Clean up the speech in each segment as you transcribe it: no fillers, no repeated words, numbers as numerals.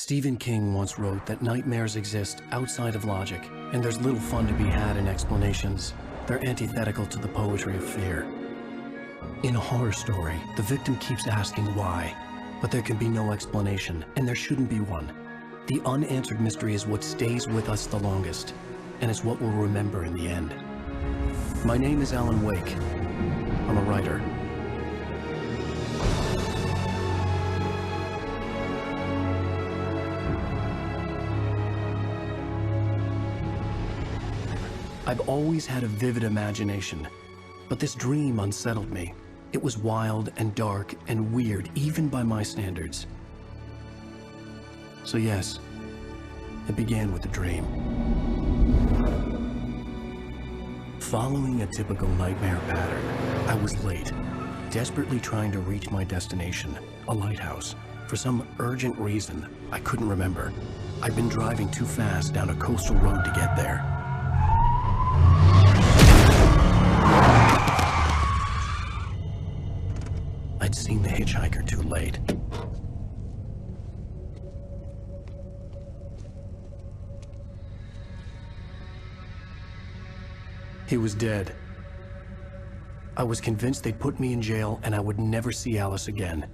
Stephen King once wrote that nightmares exist outside of logic, and there's little fun to be had in explanations. They're antithetical to the poetry of fear. In a horror story, the victim keeps asking why, but there can be no explanation, and there shouldn't be one. The unanswered mystery is what stays with us the longest, and it's what we'll remember in the end. My name is Alan Wake. I'm a writer. I've always had a vivid imagination, but this dream unsettled me. It was wild and dark and weird, even by my standards. So yes, it began with a dream. Following a typical nightmare pattern, I was late, desperately trying to reach my destination, a lighthouse. For some urgent reason, I couldn't remember. I'd been driving too fast down a coastal road to get there. I'd seen the hitchhiker too late. He was dead. I was convinced they'd put me in jail and I would never see Alice again.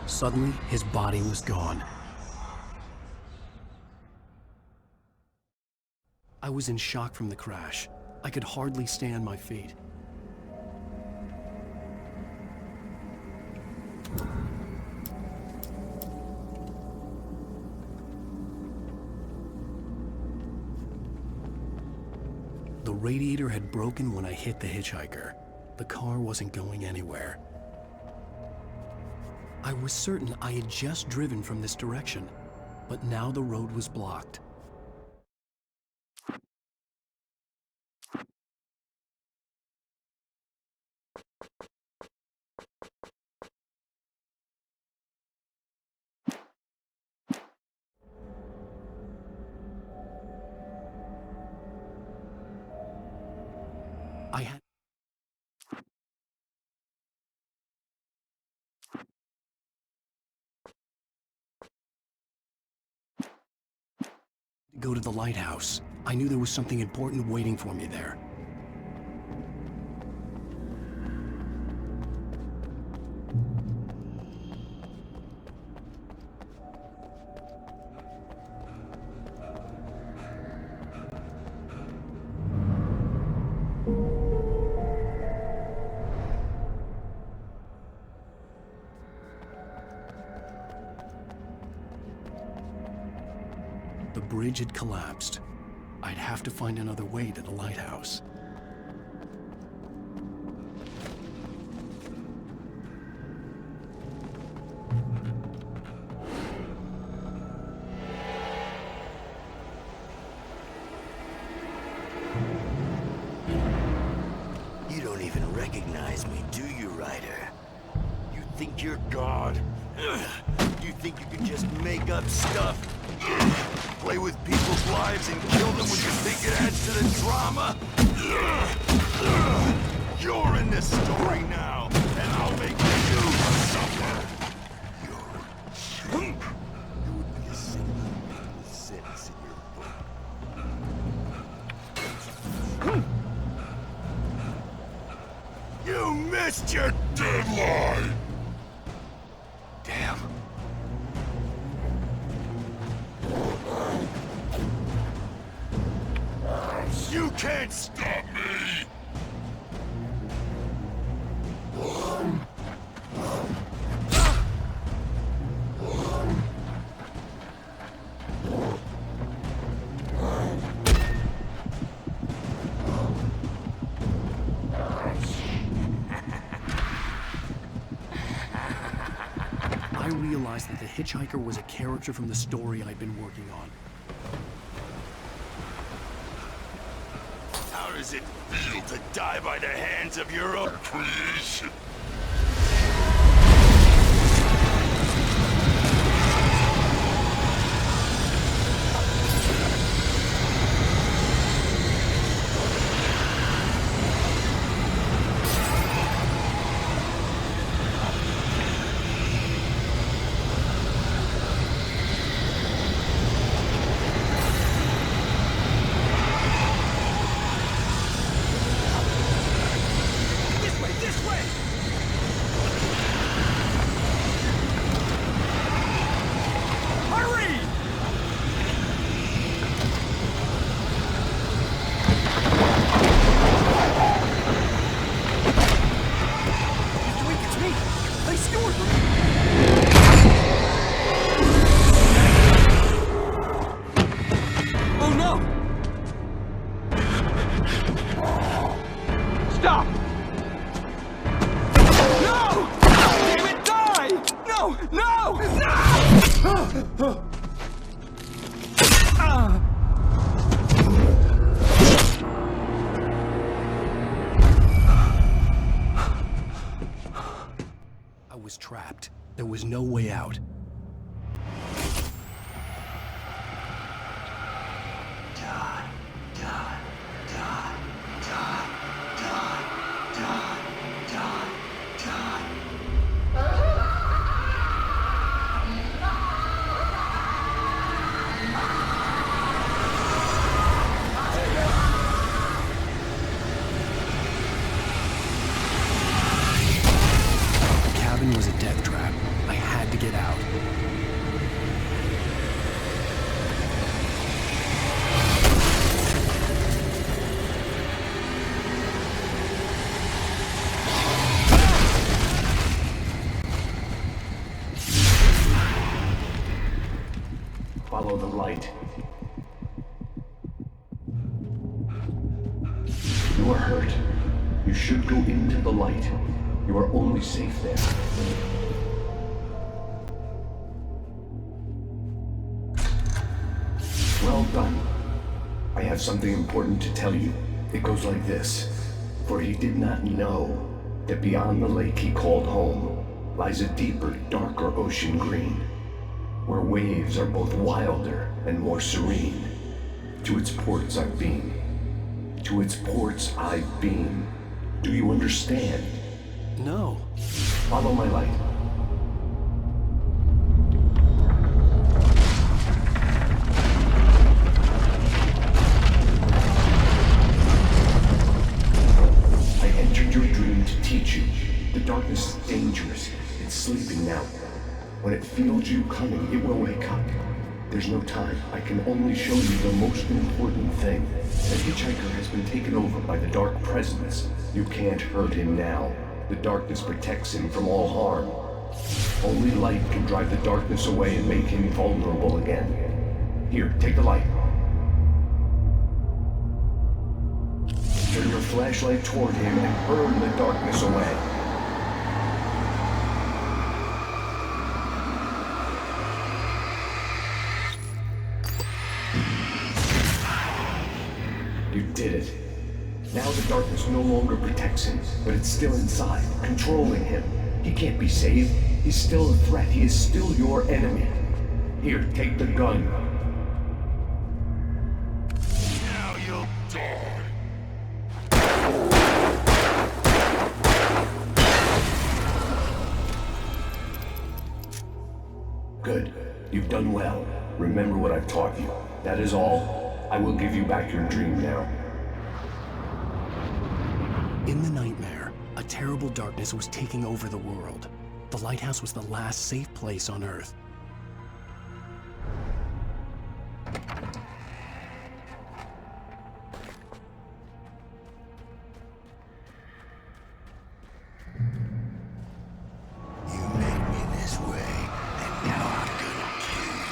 Suddenly, his body was gone. I was in shock from the crash. I could hardly stay on my feet. The radiator had broken when I hit the hitchhiker. The car wasn't going anywhere. I was certain I had just driven from this direction, but now the road was blocked. I had to go to the lighthouse. I knew there was something important waiting for me there. The bridge had collapsed. I'd have to find another way to the lighthouse. You don't even recognize me, do you, Ryder? You think you're God? You think you can just make up stuff? Play with people's lives and kill them when you think it adds to the drama? You're in this story now, and I'll make you suffer. You would be a single sentence in your book. You missed your deadline! Damn. You can't stop me! I realized that the hitchhiker was a character from the story I'd been working on. How does it feel to die by the hands of your own creation? There was no way out. Was a death trap. I had to get out. Follow the light. You are hurt. You should go into the light. You are only safe there. Well done. I have something important to tell you. It goes like this. For he did not know that beyond the lake he called home lies a deeper, darker ocean green, where waves are both wilder and more serene. To its ports I've been. To its ports I've been. Do you understand? No. Follow my light. I entered your dream to teach you. The darkness is dangerous. It's sleeping now. When it feels you coming, it will wake up. There's no time. I can only show you the most important thing. The hitchhiker has been taken over by the dark presence. You can't hurt him now. The darkness protects him from all harm. Only light can drive the darkness away and make him vulnerable again. Here, take the light. Turn your flashlight toward him and burn the darkness away. You did it. Now the darkness no longer protects him, but it's still inside, controlling him. He can't be saved. He's still a threat. He is still your enemy. Here, take the gun. Now you'll die. Good. You've done well. Remember what I've taught you. That is all. I will give you back your dream now. In the nightmare, a terrible darkness was taking over the world. The lighthouse was the last safe place on Earth. You made me this way, and now I'm gonna kill you.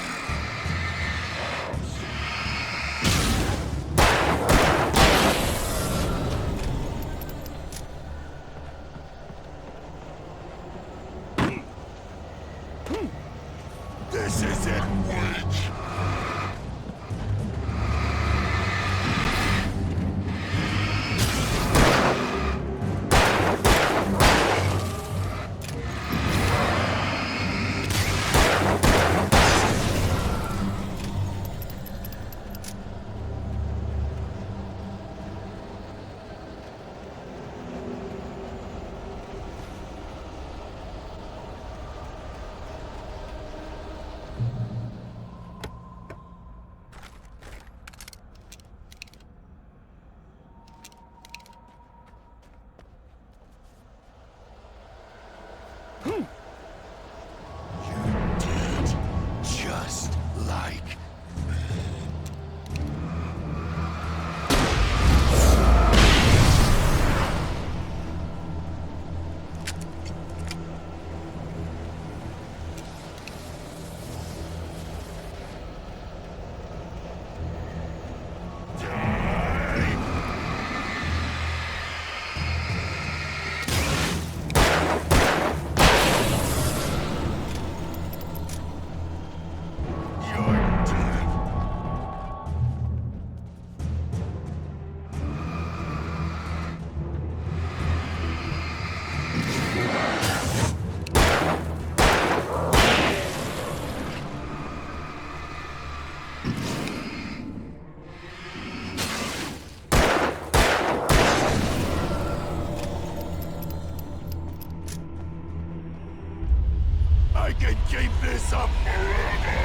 this up forever!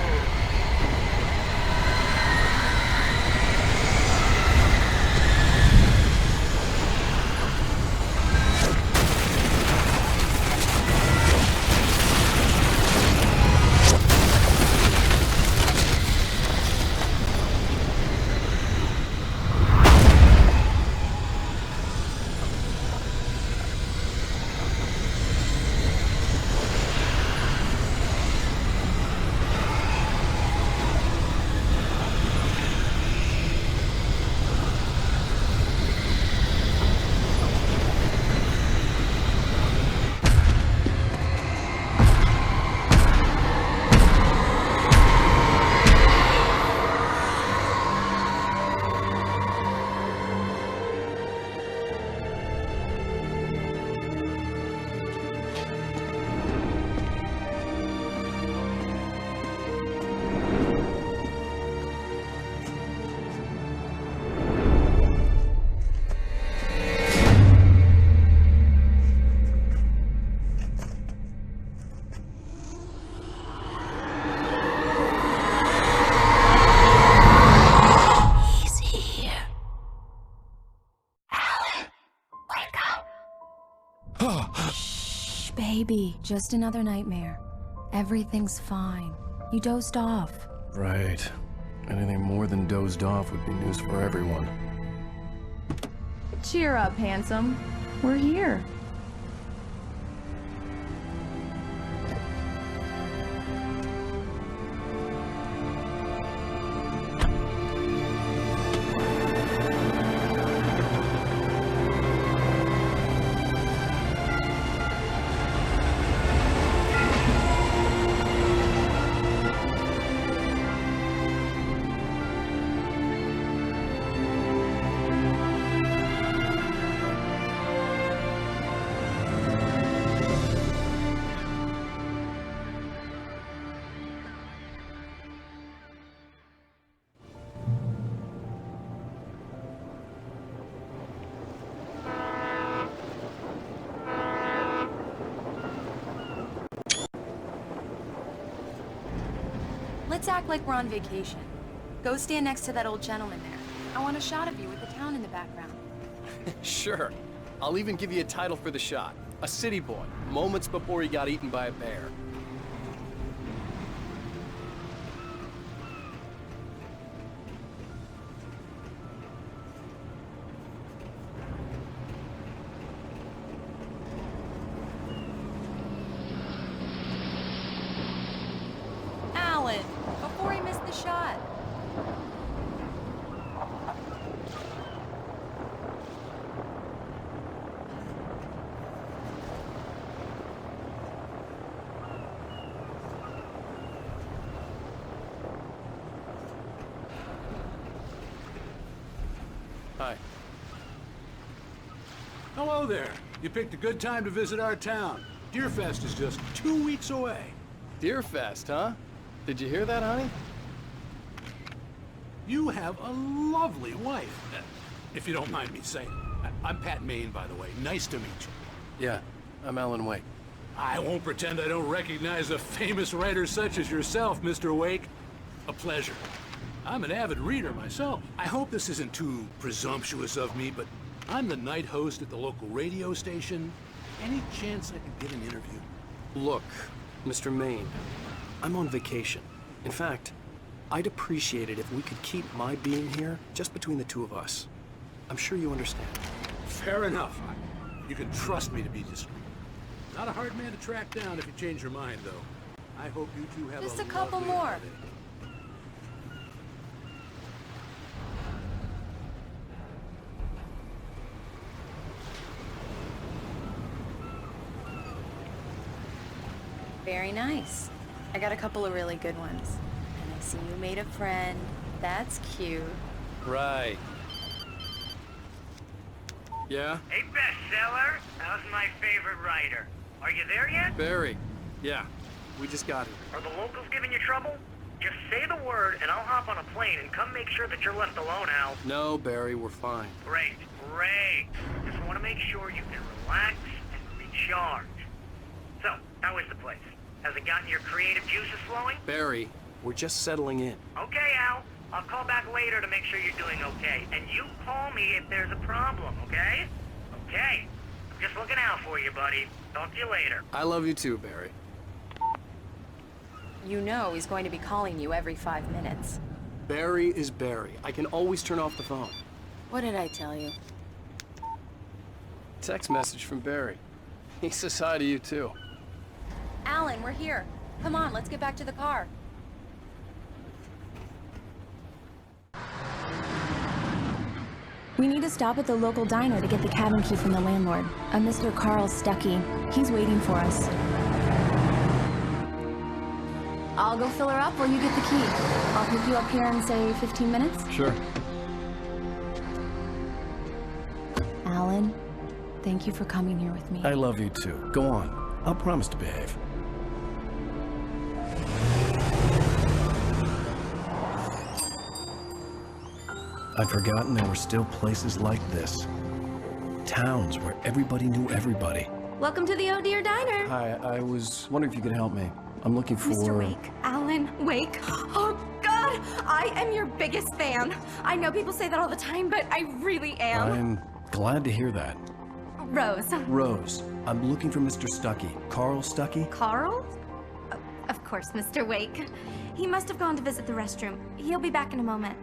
Baby, just another nightmare. Everything's fine. You dozed off. Right. Anything more than dozed off would be news for everyone. Cheer up, handsome. We're here. Let's act like we're on vacation. Go stand next to that old gentleman there. I want a shot of you with the town in the background. Sure. I'll even give you a title for the shot. A city boy, moments before he got eaten by a bear. Alan, before he missed the shot. Hi. Hello there. You picked a good time to visit our town. Deerfest is just 2 weeks away. Deerfest, huh? Did you hear that, honey? You have a lovely wife. If you don't mind me saying. I'm Pat Maine, by the way. Nice to meet you. Yeah, I'm Alan Wake. I won't pretend I don't recognize a famous writer such as yourself, Mr. Wake. A pleasure. I'm an avid reader myself. I hope this isn't too presumptuous of me, but I'm the night host at the local radio station. Any chance I could get an interview? Look, Mr. Maine, I'm on vacation. In fact, I'd appreciate it if we could keep my being here just between the two of us. I'm sure you understand. Fair enough. You can trust me to be discreet. Not a hard man to track down if you change your mind, though. I hope you two have Just a a couple lovely more. holiday. Very nice. I got a couple of really good ones. And I see you made a friend. That's cute. Right. Yeah? Hey, Bestseller! How's my favorite writer? Are you there yet? Barry. Yeah, we just got here. Are the locals giving you trouble? Just say the word and I'll hop on a plane and come make sure that you're left alone, Al. No, Barry, we're fine. Great, great. Just want to make sure you can relax and recharge. So, how is the place? Has it gotten your creative juices flowing? Barry, we're just settling in. Okay, Al. I'll call back later to make sure you're doing okay. And you call me if there's a problem, okay? Okay. I'm just looking out for you, buddy. Talk to you later. I love you too, Barry. You know he's going to be calling you every 5 minutes. Barry is Barry. I can always turn off the phone. What did I tell you? Text message from Barry. He says hi to you too. Alan, we're here. Come on, let's get back to the car. We need to stop at the local diner to get the cabin key from the landlord, a Mr. Carl Stuckey. He's waiting for us. I'll go fill her up while you get the key. I'll pick you up here in, say, 15 minutes? Sure. Alan, thank you for coming here with me. I love you too. Go on. I'll promise to behave. I'd forgotten there were still places like this. Towns where everybody knew everybody. Welcome to the Oh Dear Diner. Hi, I was wondering if you could help me. I'm looking for... Mr. Wake. Alan Wake. Oh, God! I am your biggest fan. I know people say that all the time, but I really am. I'm glad to hear that. Rose. Rose, I'm looking for Mr. Stuckey. Carl Stuckey? Carl? Of course, Mr. Wake. He must have gone to visit the restroom. He'll be back in a moment.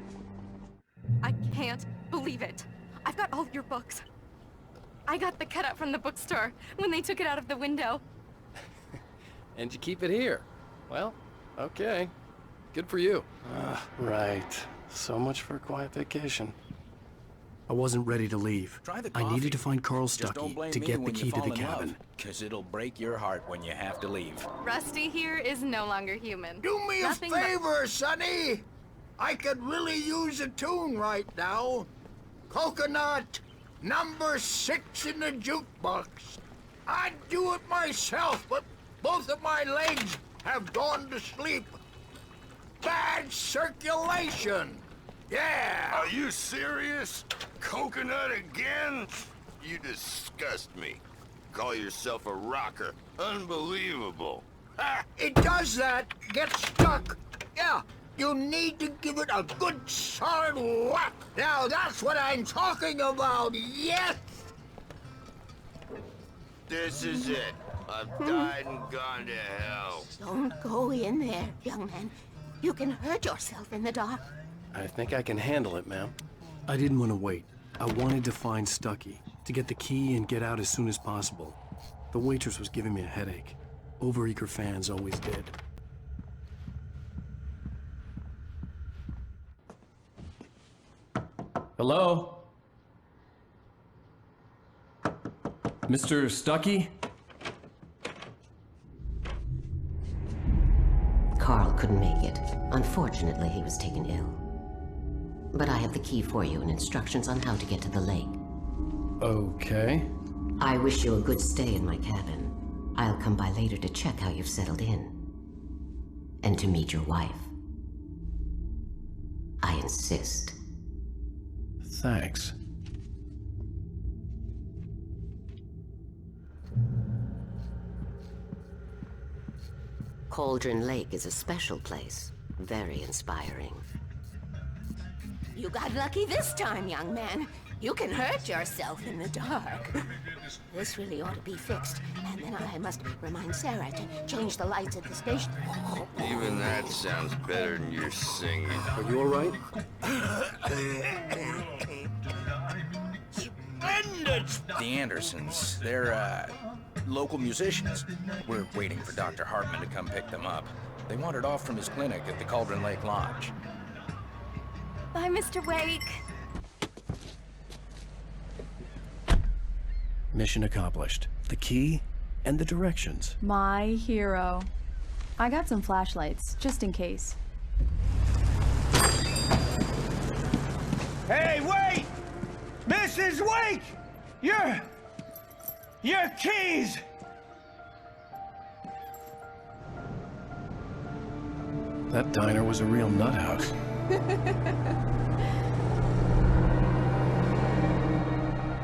I can't believe it. I've got all your books. I got the cutout from the bookstore when they took it out of the window. And you keep it here. Well, okay. Good for you. Right. So much for a quiet vacation. I wasn't ready to leave. Try the I coffee. needed to find Carl Just don't blame Stuckey to me get the when you key to fall the in love, cabin. 'cause it'll break your heart when you have to leave. Rusty here is no longer human. Do me Nothing a favor, Sonny. I could really use a tune right now. Coconut, number 6 in the jukebox. I'd do it myself, but both of my legs have gone to sleep. Bad circulation. Yeah. Are you serious? Coconut again? You disgust me. Call yourself a rocker. Unbelievable. Ha! It does that. Get stuck. Yeah. You need to give it a good solid whack. Now that's what I'm talking about. Yes. This is it. I've died and gone to hell. Don't go in there, young man. You can hurt yourself in the dark. I think I can handle it, ma'am. I didn't want to wait. I wanted to find Stuckey, to get the key and get out as soon as possible. The waitress was giving me a headache. Overeager fans always did. Hello? Mr. Stuckey? Carl couldn't make it. Unfortunately, he was taken ill. But I have the key for you and instructions on how to get to the lake. Okay. I wish you a good stay in my cabin. I'll come by later to check how you've settled in. And to meet your wife. I insist. Thanks. Cauldron Lake is a special place. Very inspiring. You got lucky this time, young man. You can hurt yourself in the dark. This really ought to be fixed. And then I must remind Sarah to change the lights at the station. Even that sounds better than your singing. Are you all right? Splendid. The Andersons, they're, local musicians. We're waiting for Dr. Hartman to come pick them up. They wandered off from his clinic at the Cauldron Lake Lodge. Bye, Mr. Wake. Mission accomplished. The key and the directions. My hero. I got some flashlights, just in case. Hey, wait! Mrs. Wake! Your keys! That diner was a real nut house.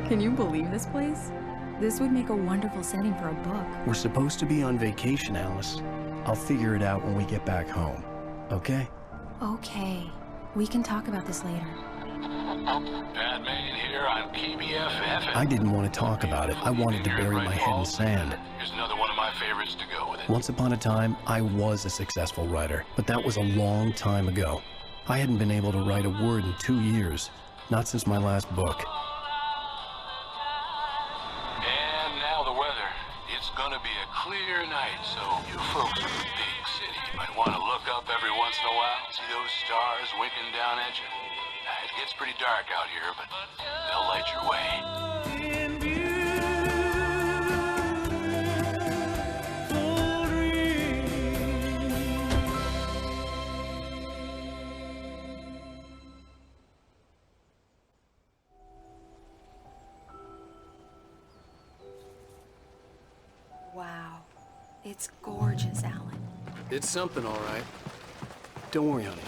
Can you believe this place? This would make a wonderful setting for a book. We're supposed to be on vacation, Alice. I'll figure it out when we get back home, okay? Okay. We can talk about this later. Batman here on PBFF. I didn't want to talk about it. I wanted to bury my head in sand. Here's another one of my favorites to go with it. Once upon a time, I was a successful writer, but that was a long time ago. I hadn't been able to write a word in 2 years, not since my last book. And now the weather. It's gonna be a clear night, so you folks in the big city might want to look up every once in a while, see those stars winking down at you. It gets pretty dark out here, but they'll light your way. Wow. It's gorgeous, Alan. It's something, all right. Don't worry, honey.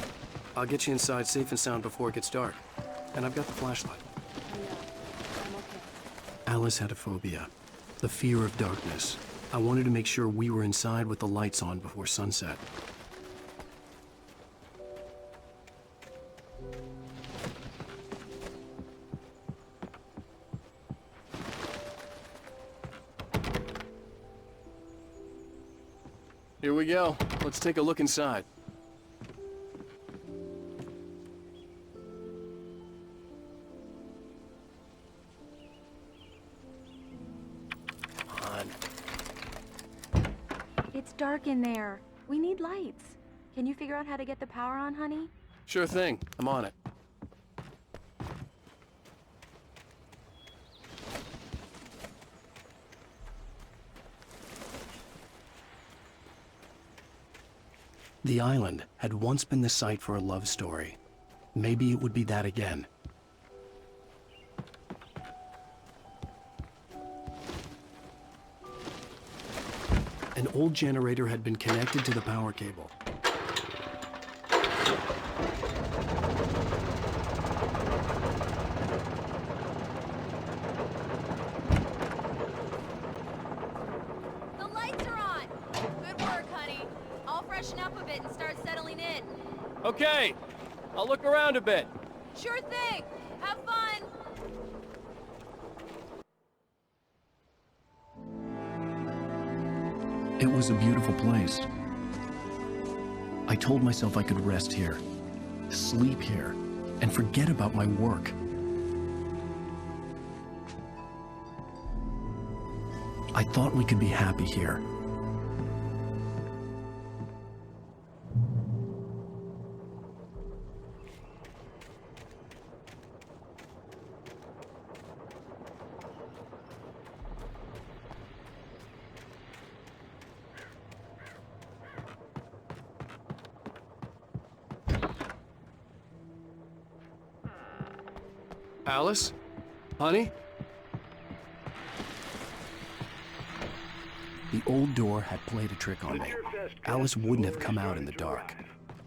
I'll get you inside safe and sound before it gets dark. And I've got the flashlight. I know. I'm okay. Alice had a phobia, the fear of darkness. I wanted to make sure we were inside with the lights on before sunset. Here we go. Let's take a look inside. It's dark in there. We need lights. Can you figure out how to get the power on, honey? Sure thing. I'm on it. The island had once been the site for a love story. Maybe it would be that again. An old generator had been connected to the power cable. The lights are on! Good work, honey. I'll freshen up a bit and start settling in. Okay. I'll look around a bit. Sure thing! Have fun! It was a beautiful place. I told myself I could rest here, sleep here, and forget about my work. I thought we could be happy here. Alice? Honey? The old door had played a trick on me. Alice wouldn't have come out in the dark.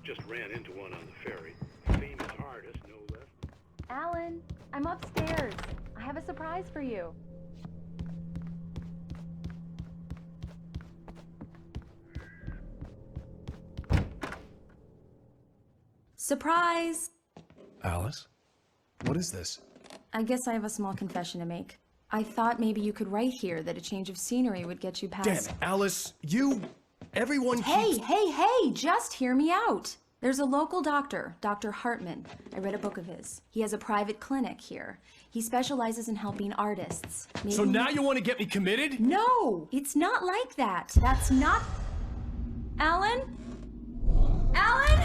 Just ran into one on the ferry. Famous artist, no less. Alan, I'm upstairs. I have a surprise for you. Surprise! Alice? What is this? I guess I have a small confession to make. I thought maybe you could write here that a change of scenery would get you past... Damn it, Alice! Everyone keeps... Hey! Just hear me out! There's a local doctor, Dr. Hartman. I read a book of his. He has a private clinic here. He specializes in helping artists. Maybe... So now you want to get me committed? No! It's not like that. That's not... Alan? Alan?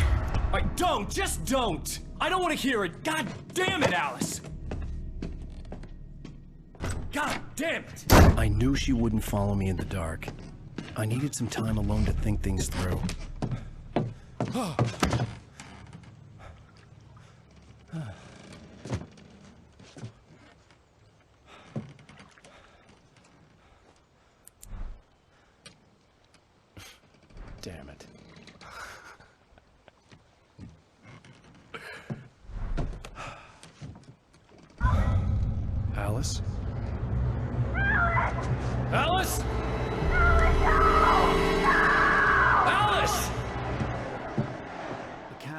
Just don't! I don't want to hear it! God damn it, Alice! God damn it! I knew she wouldn't follow me in the dark. I needed some time alone to think things through. Damn it. Alice? Alice? Alice!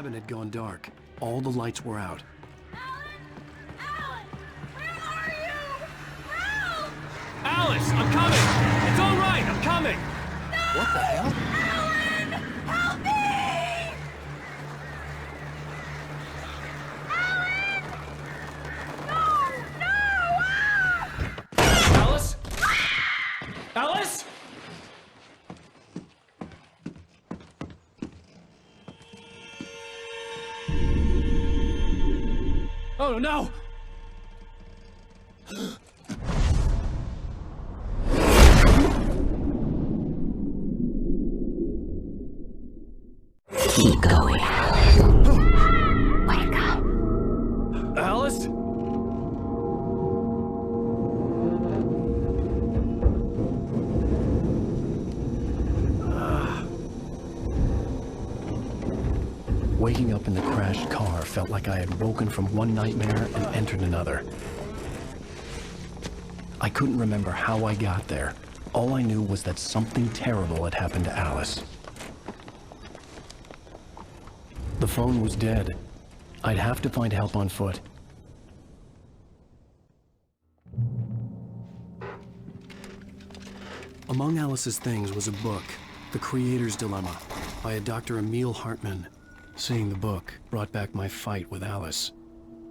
cabin had gone dark. All the lights were out. Alan! Where are you? Help! Alice, I'm coming! It's all right, I'm coming! No! What the hell? Alan! Help me! Alan! No! No! Ah! Alice? Alice? Oh no! Keep going. Wake up. Alice? Waking up in the crashed car felt like I had woken from one nightmare and entered another. I couldn't remember how I got there. All I knew was that something terrible had happened to Alice. The phone was dead. I'd have to find help on foot. Among Alice's things was a book, The Creator's Dilemma, by a Dr. Emil Hartmann. Seeing the book brought back my fight with Alice.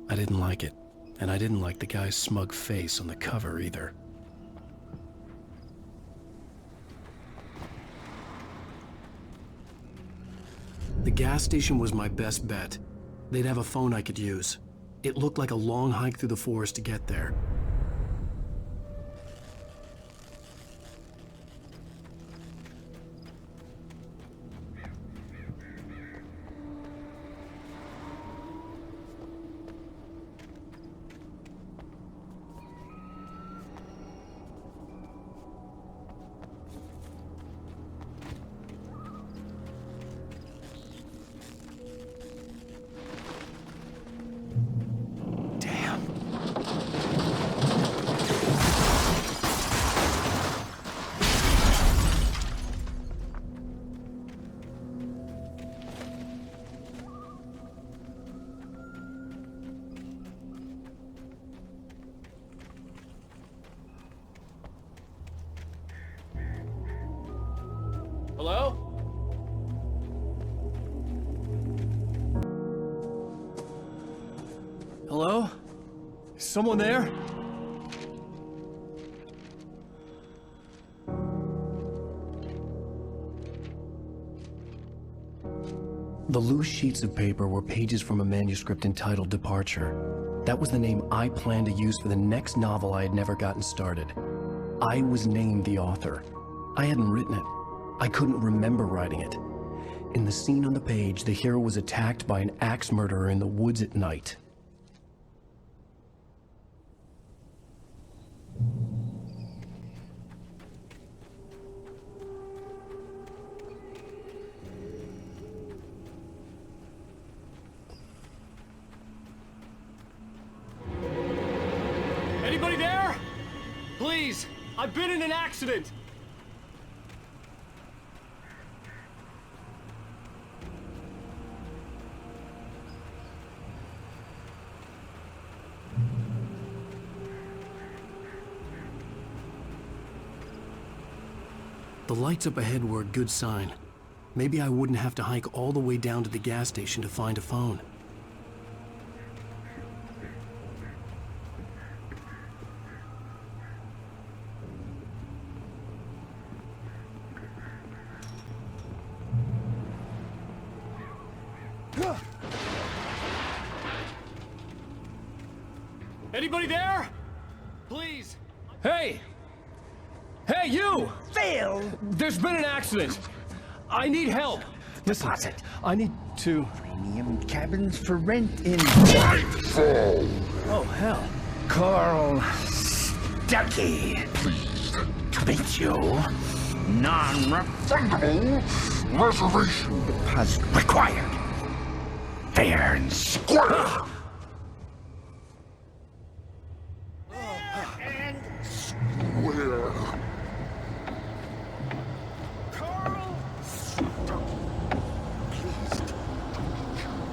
I didn't like it, and I didn't like the guy's smug face on the cover either. The gas station was my best bet. They'd have a phone I could use. It looked like a long hike through the forest to get there. Hello? Hello? Is someone there? The loose sheets of paper were pages from a manuscript entitled Departure. That was the name I planned to use for the next novel I had never gotten started. I was named the author. I hadn't written it. I couldn't remember writing it. In the scene on the page, the hero was attacked by an axe murderer in the woods at night. Anybody there? Please, I've been in an accident. The lights up ahead were a good sign. Maybe I wouldn't have to hike all the way down to the gas station to find a phone. Anybody there? Please. Hey! Hey, you! Phil! There's been an accident. I need help. Listen, I need to... Premium cabins for rent in... Nightfall! Oh, hell. Carl Stuckey. Pleased to meet you. Non-refundable reservation deposit required. Fair and square. And square. Carl Stuckey. Pleased to meet you.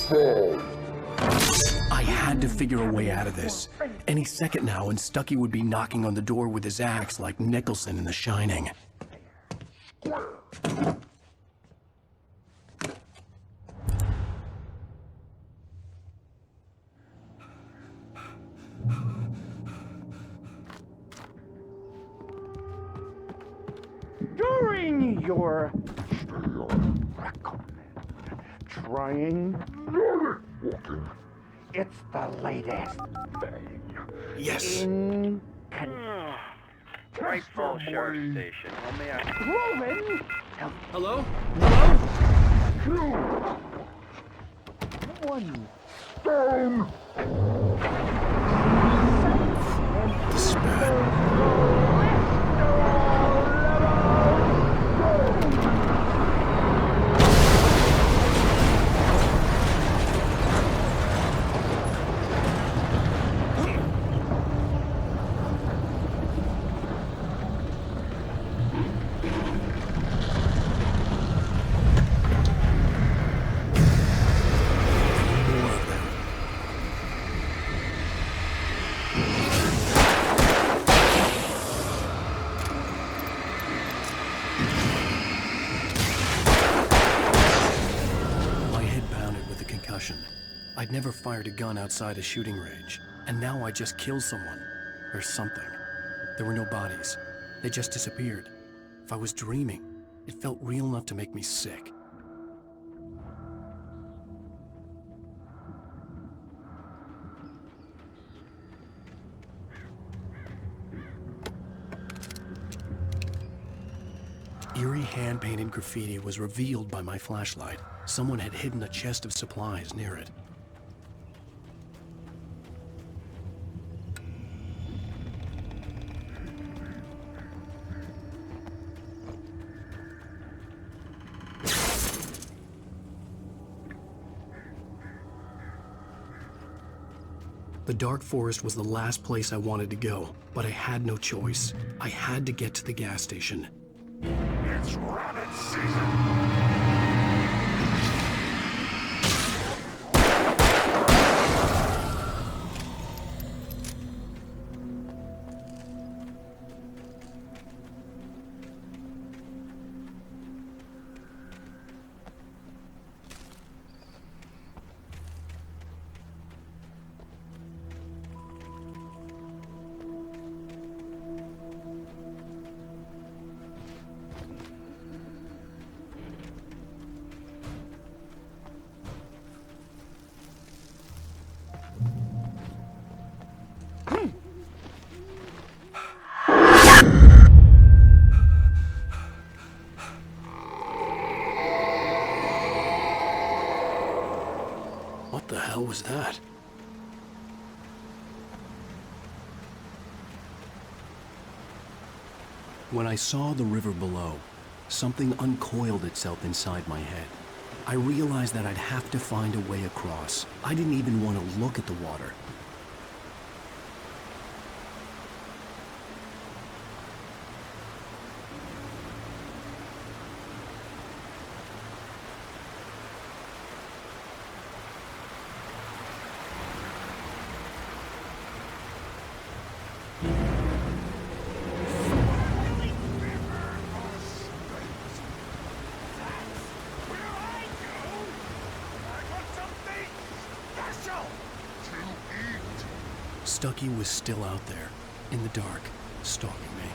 I had to figure a way out of this. Any second now, and Stucky would be knocking on the door with his axe like Nicholson in The Shining. During your trying walking, it's the latest thing. Yes. Right full sheriff station. Let me ask. Proven. Hello? Two. One. Stone. I'd never fired a gun outside a shooting range, and now I just killed someone. Or something. There were no bodies. They just disappeared. If I was dreaming, it felt real enough to make me sick. Eerie hand-painted graffiti was revealed by my flashlight. Someone had hidden a chest of supplies near it. The dark forest was the last place I wanted to go, but I had no choice. I had to get to the gas station. It's rabbit season. What the hell was that? When I saw the river below, something uncoiled itself inside my head. I realized that I'd have to find a way across. I didn't even want to look at the water. Stucky was still out there, in the dark, stalking me.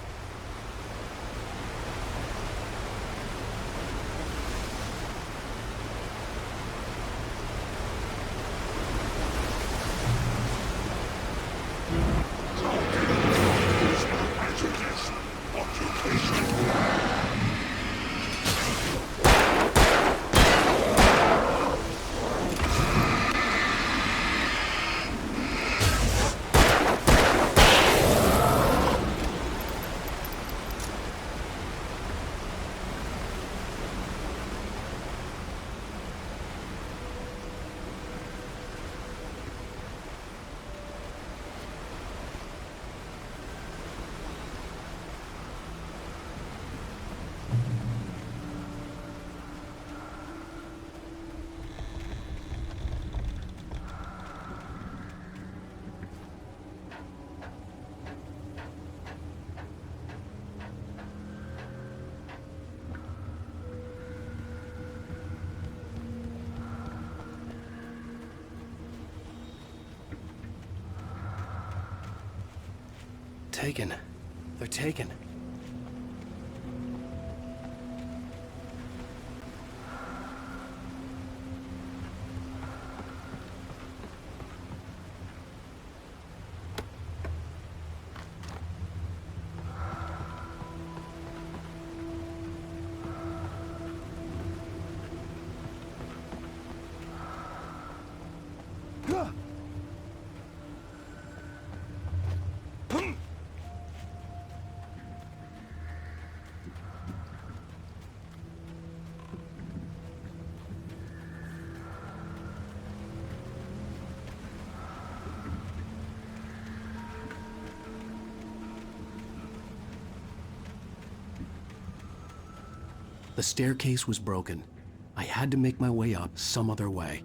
taken. They're taken. The staircase was broken. I had to make my way up some other way.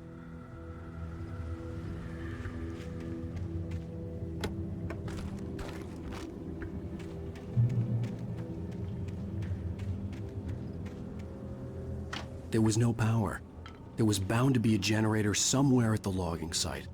There was no power. There was bound to be a generator somewhere at the logging site.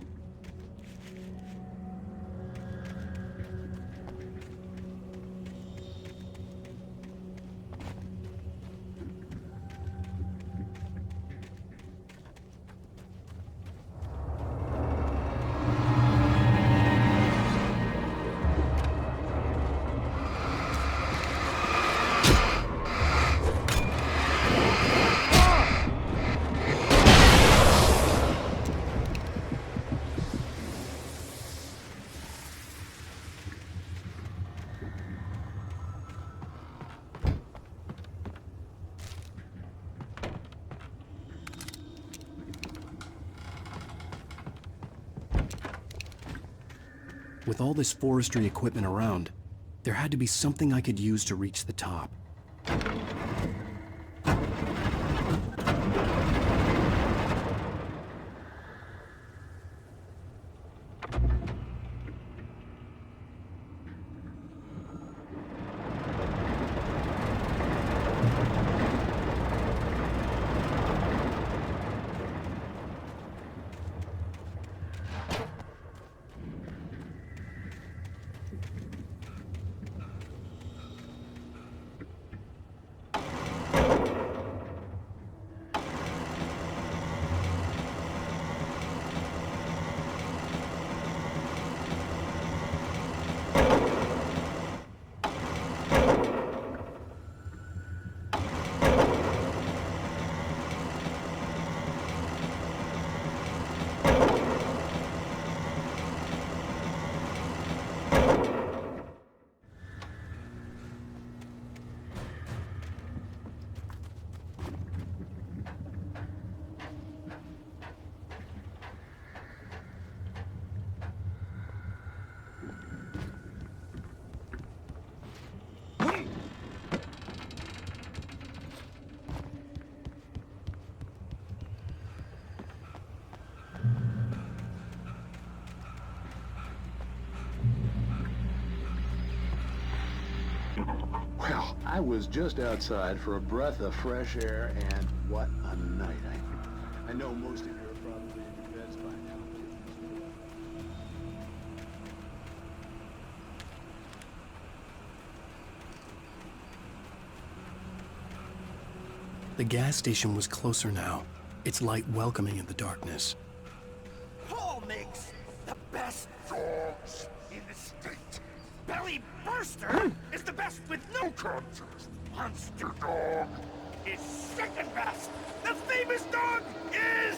With all this forestry equipment around, there had to be something I could use to reach the top. Well, I was just outside for a breath of fresh air, and what a night. I know most of you are probably in your beds by now. The gas station was closer now, its light welcoming in the darkness. Paul makes the best dogs in the state. Belly Burster is the best with no contest. Monster Dog is second best. The famous dog is...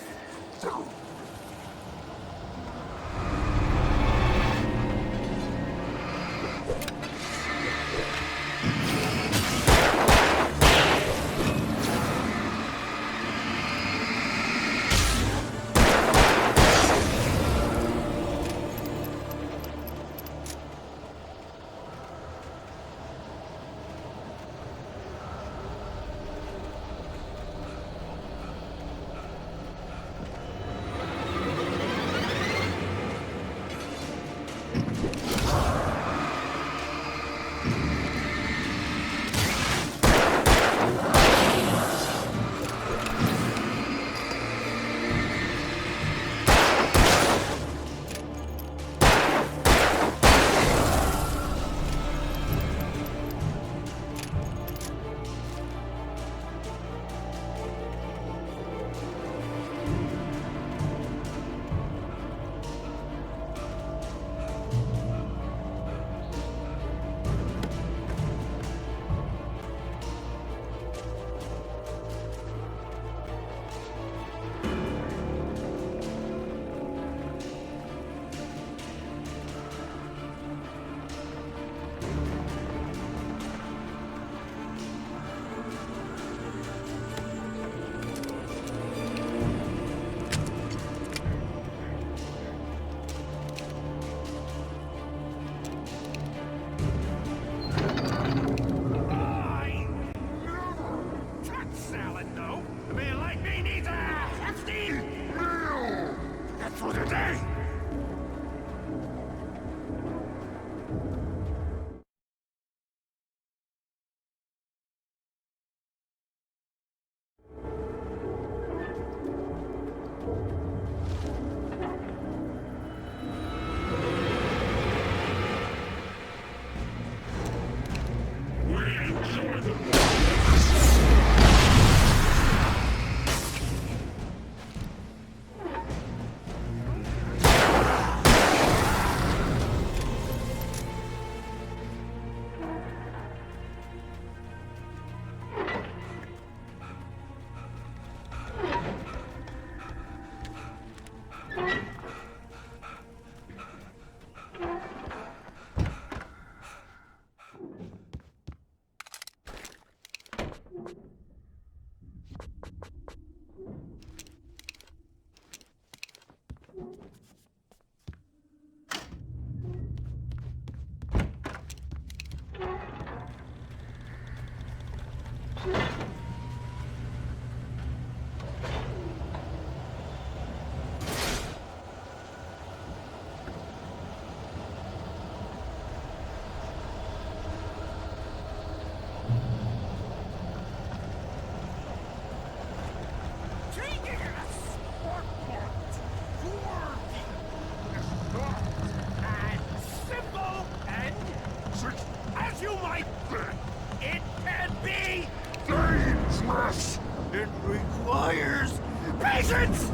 Patience!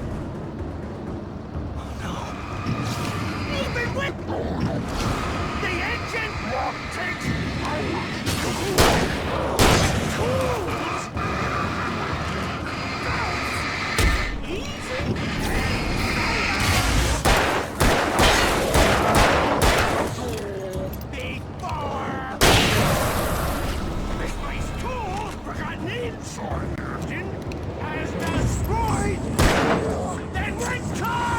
Even with the ancient rock takes has destroyed that red car!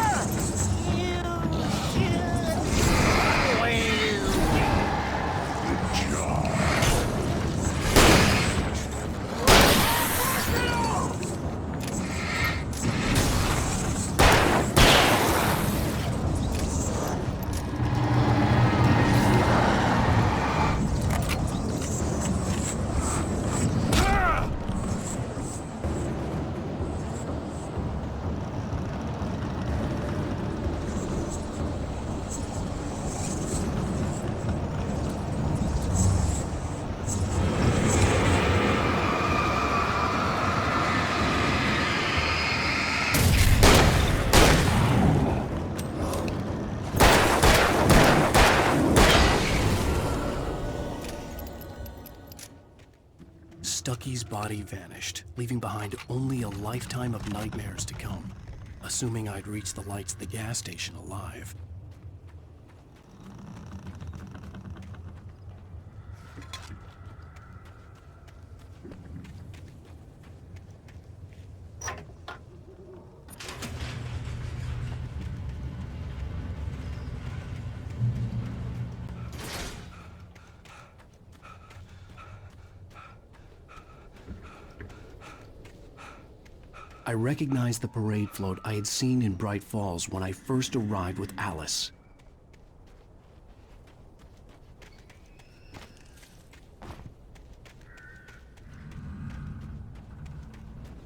Stucky's body vanished, leaving behind only a lifetime of nightmares to come, assuming I'd reach the lights of the gas station alive. I recognized the parade float I had seen in Bright Falls when I first arrived with Alice.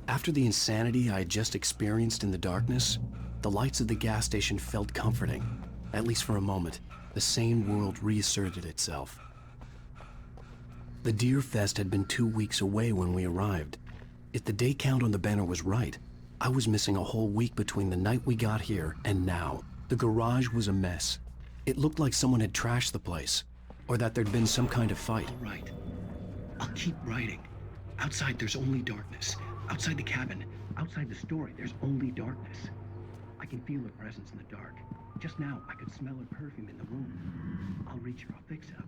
After the insanity I had just experienced in the darkness, the lights of the gas station felt comforting. At least for a moment, the sane world reasserted itself. The Deer Fest had been 2 weeks away when we arrived. If the day count on the banner was right, I was missing a whole week between the night we got here and now. The garage was a mess. It looked like someone had trashed the place, or that there'd been some kind of fight. All right. I'll keep writing. Outside, there's only darkness. Outside the cabin, outside the story, there's only darkness. I can feel her presence in the dark. Just now, I could smell her perfume in the room. I'll reach her, I'll fix her.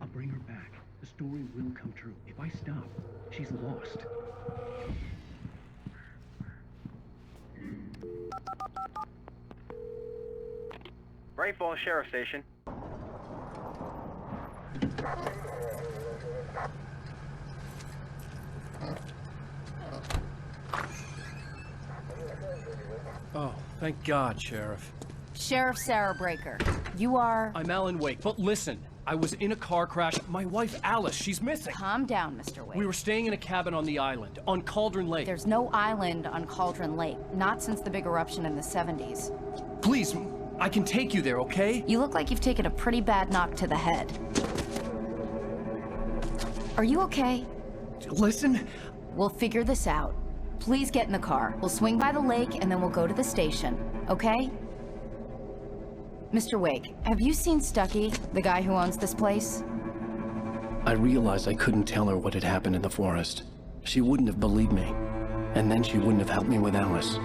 I'll bring her back. The story will come true. If I stop, she's lost. Bright Falls Sheriff Station. Oh, thank God, Sheriff. Sheriff Sarah Breaker. You are... I'm Alan Wake, but listen. I was in a car crash. My wife, Alice, she's missing. Calm down, Mr. Wake. We were staying in a cabin on the island, on Cauldron Lake. There's no island on Cauldron Lake. Not since the big eruption in the 70s. Please, I can take you there, okay? You look like you've taken a pretty bad knock to the head. Are you okay? Listen. We'll figure this out. Please get in the car. We'll swing by the lake and then we'll go to the station, okay? Mr. Wake, have you seen Stucky, the guy who owns this place? I realized I couldn't tell her what had happened in the forest. She wouldn't have believed me. And then she wouldn't have helped me with Alice.